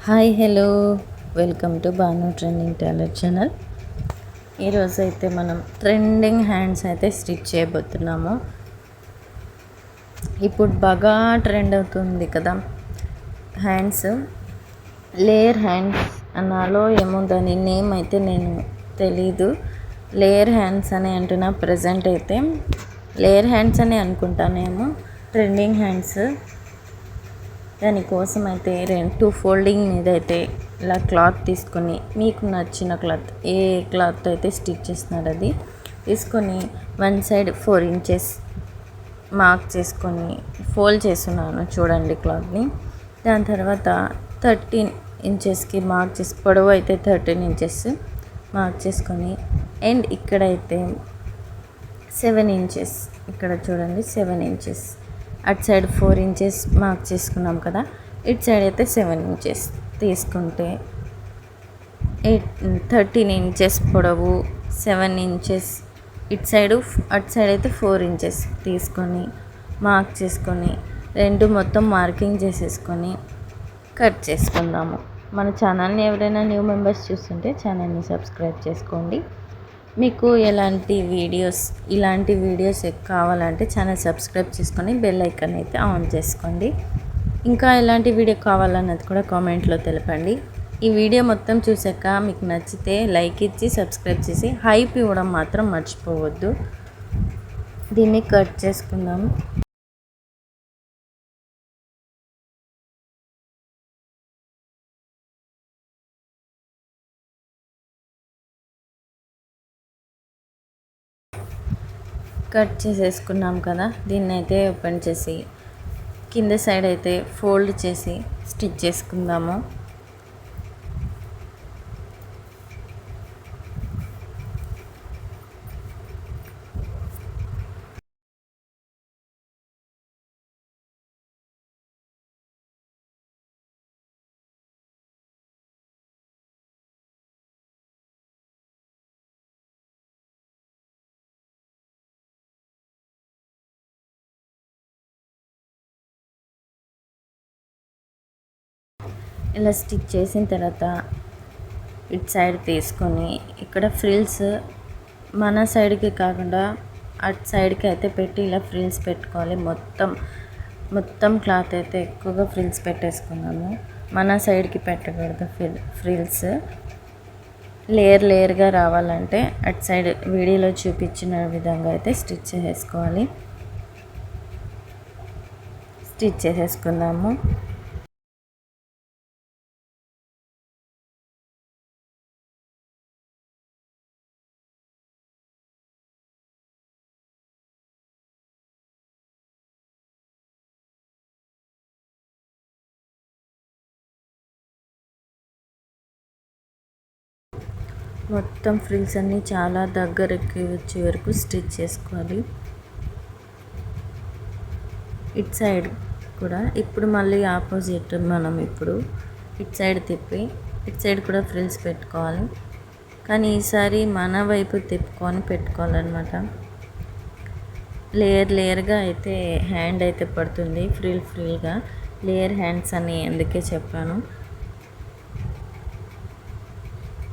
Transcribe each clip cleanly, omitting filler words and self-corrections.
Hi hello welcome to Banu trending tailor channel. ఈరోజు అయితే మనం ట్రెండింగ్ హ్యాండ్స్ అయితే స్టిచ్ చేయబోతున్నాము. ఇప్పుడు బాగా ట్రెండ్ అవుతుంది కదా హ్యాండ్స్, లేయర్ హ్యాండ్స్ అన్నాలో ఏమో దాని నేమ్ అయితే నేను తెలీదు. లేయర్ హ్యాండ్స్ అని అంటున్నా. ప్రజెంట్ అయితే లేయర్ హ్యాండ్స్ అని అనుకుంటానేమో. ట్రెండింగ్ హ్యాండ్స్ దానికోసం అయితే 2 ఫోల్డింగ్ మీద అయితే ఇలా క్లాత్ తీసుకొని, మీకు నచ్చిన క్లాత్ ఏ క్లాత్ అయితే స్టిచ్ చేస్తున్నారు అది తీసుకొని 1 సైడ్ 4 ఇంచెస్ మార్క్ చేసుకొని ఫోల్డ్ చేస్తున్నాను చూడండి క్లాత్ని. దాని తర్వాత 13 ఇంచెస్కి మార్క్ చేసి, పొడవు అయితే 13 ఇంచెస్ మార్క్ చేసుకొని, అండ్ ఇక్కడైతే 7 ఇంచెస్, ఇక్కడ చూడండి 7 ఇంచెస్, అటు సైడ్ 4 ఇంచెస్ మార్క్ చేసుకున్నాం కదా, ఇటు సైడ్ అయితే 7 ఇంచెస్ తీసుకుంటే 13 ఇంచెస్ పొడవు, 7 ఇంచెస్ ఇటు సైడు, అటు సైడ్ అయితే 4 ఇంచెస్ తీసుకొని మార్క్ చేసుకొని రెండు మొత్తం మార్కింగ్ చేసేసుకొని కట్ చేసుకుందాము. మన ఛానల్ని ఎవరైనా న్యూ మెంబర్స్ చూస్తుంటే ఛానల్ని సబ్స్క్రైబ్ చేసుకోండి. మీకు ఇలాంటి వీడియోస్ కావాలంటే ఛానల్ సబ్స్క్రైబ్ చేసుకొని బెల్ ఐకాన్ అయితే ఆన్ చేసుకోండి. ఇంకా ఎలాంటి వీడియో కావాలన్నది కూడా కామెంట్లో తెలపండి. ఈ వీడియో మొత్తం చూసాక మీకు నచ్చితే లైక్ ఇచ్చి సబ్స్క్రైబ్ చేసి హైప్ ఇవ్వడం మాత్రం మర్చిపోవద్దు. దీన్ని కట్ చేసుకుందాం. కట్ చేసేసుకున్నాం కదా, దీన్ని అయితే ఓపెన్ చేసి కింద సైడ్ అయితే ఫోల్డ్ చేసి స్టిచ్ చేసుకుందాము. ఇలా స్టిచ్ చేసిన తర్వాత ఇటు సైడ్ తీసుకొని, ఇక్కడ ఫ్రిల్స్ మన సైడ్కి కాకుండా అటు సైడ్కి అయితే పెట్టి ఇలా ఫ్రిల్స్ పెట్టుకోవాలి. మొత్తం క్లాత్ అయితే ఎక్కువగా ఫ్రిల్స్ పెట్టేసుకున్నాము. మన సైడ్కి పెట్టకూడదు ఫ్రిల్స్. లేయర్గా రావాలంటే అటు సైడ్ వీడియోలో చూపించిన విధంగా అయితే స్టిచ్ చేసేసుకుందాము. మొత్తం ఫ్రిల్స్ అన్నీ చాలా దగ్గరికి వచ్చే వరకు స్టిచ్ చేసుకోవాలి. ఇటు సైడ్ కూడా ఇప్పుడు మళ్ళీ ఆపోజిట్ మనం ఇప్పుడు ఇటు సైడ్ తిప్పి ఇటు సైడ్ కూడా ఫ్రిల్స్ పెట్టుకోవాలి. కానీ ఈసారి మన వైపు తిప్పుకొని పెట్టుకోవాలన్నమాట. లేయర్గా అయితే హ్యాండ్ అయితే పడుతుంది, ఫ్రీగా. లేయర్ హ్యాండ్స్ అని అందుకే చెప్పాను.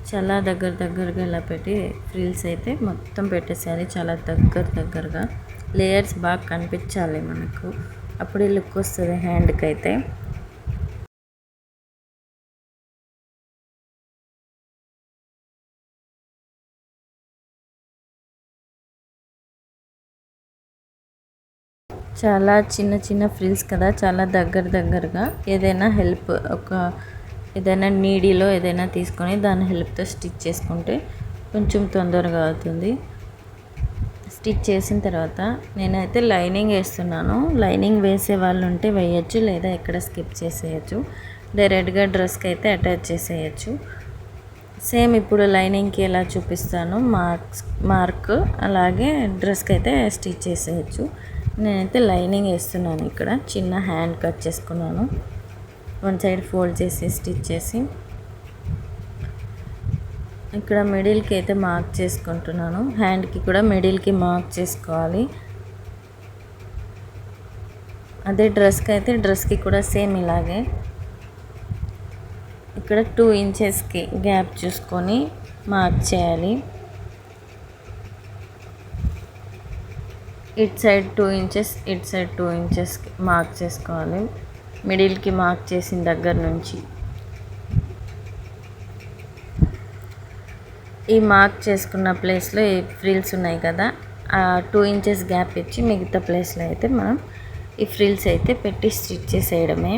చాలా దగ్గరగా ఇలా పెట్టి ఫ్రిల్స్ అయితే మొత్తం పెట్టేసేయాలి. చాలా దగ్గరగా లేయర్స్ బాగా కనిపించాలి మనకు, అప్పుడే లుక్ వస్తుంది హ్యాండ్కి అయితే. చాలా చిన్న ఫ్రిల్స్ కదా, చాలా దగ్గరగా ఏదైనా ఏదైనా నీడిలో ఏదైనా తీసుకొని దాని హెల్ప్తో స్టిచ్ చేసుకుంటే కొంచెం తొందరగా అవుతుంది. స్టిచ్ చేసిన తర్వాత నేనైతే లైనింగ్ వేస్తున్నాను. లైనింగ్ వేసే వాళ్ళు ఉంటే వేయచ్చు, లేదా ఇక్కడ స్కిప్ చేసేయచ్చు. డైరెక్ట్గా డ్రెస్కి అయితే అటాచ్ చేసేయచ్చు. సేమ్ ఇప్పుడు లైనింగ్కి ఎలా చూపిస్తాను మార్క్ అలాగే డ్రెస్కి అయితే స్టిచ్ చేసేయచ్చు. నేనైతే లైనింగ్ వేస్తున్నాను. ఇక్కడ చిన్న హ్యాండ్ కట్ చేసుకున్నాను. 1 సైడ్ ఫోల్డ్ చేసి స్టిచ్ చేసి ఇక్కడ మిడిల్కి అయితే మార్క్ చేసుకుంటున్నాను. హ్యాండ్కి కూడా మిడిల్కి మార్క్ చేసుకోవాలి. అదే డ్రెస్కి కూడా సేమ్ ఇలాగే ఇక్కడ 2 ఇంచెస్కి గ్యాప్ చూసుకొని మార్క్ చేయాలి. ఇటు సైడ్ 2 ఇంచెస్, ఇటు సైడ్ 2 ఇంచెస్కి మార్క్ చేసుకోవాలి. మిడిల్కి మార్క్ చేసిన దగ్గర నుంచి ఈ మార్క్ చేసుకున్న ప్లేస్లో ఈ ఫ్రిల్స్ ఉన్నాయి కదా, ఆ 2 ఇంచెస్ గ్యాప్ ఇచ్చి మిగతా ప్లేస్లో అయితే మనం ఈ ఫ్రిల్స్ అయితే పెట్టి స్టిచ్ చేసేయడమే.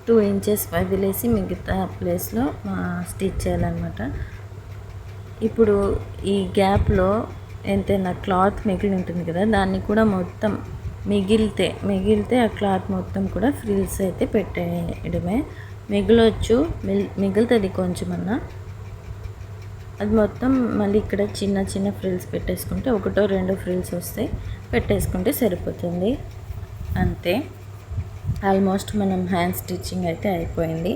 టూ ఇంచెస్ వదిలేసి మిగతా ప్లేస్లో స్టిచ్ చేయాలన్నమాట. ఇప్పుడు ఈ గ్యాప్లో ఎంతైనా క్లాత్ మిగిలి ఉంటుంది కదా, దాన్ని కూడా మొత్తం మిగిలితే ఆ క్లాత్ మొత్తం కూడా ఫ్రిల్స్ అయితే పెట్టేయడమే. మిగిలొచ్చు, మిగులుతుంది కొంచెమన్నా, అది మొత్తం మళ్ళీ ఇక్కడ చిన్న చిన్న ఫ్రిల్స్ పెట్టేసుకుంటే 1-2 ఫ్రిల్స్ వస్తాయి, పెట్టేసుకుంటే సరిపోతుంది అంతే. ఆల్మోస్ట్ మనం హ్యాండ్ స్టిచ్చింగ్ అయితే అయిపోయింది.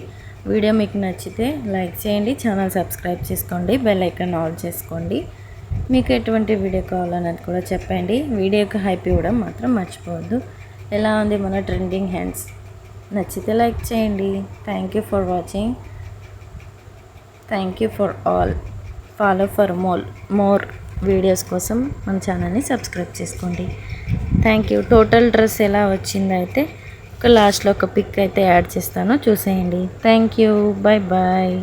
వీడియో మీకు నచ్చితే లైక్ చేయండి, ఛానల్ సబ్స్క్రైబ్ చేసుకోండి, బెల్ ఐకాన్ ఆన్ చేసుకోండి. మీకు ఎటువంటి వీడియో కావాలన్నది కూడా చెప్పండి. వీడియోకి హైప్ ఇవ్వడం మాత్రం మర్చిపోవద్దు. ఎలా ఉంది మన ట్రెండింగ్ హ్యాండ్స్? నచ్చితే లైక్ చేయండి. Thank you for watching. Thank you for all. Follow for more videos కోసం మన ఛానల్ని సబ్స్క్రైబ్ చేసుకోండి. Thank you. టోటల్ డ్రెస్ ఎలా వచ్చిందైతే లాస్ట్లో ఒక పిక్ అయితే యాడ్ చేస్తాను, చూసేయండి. Thank you. Bye bye.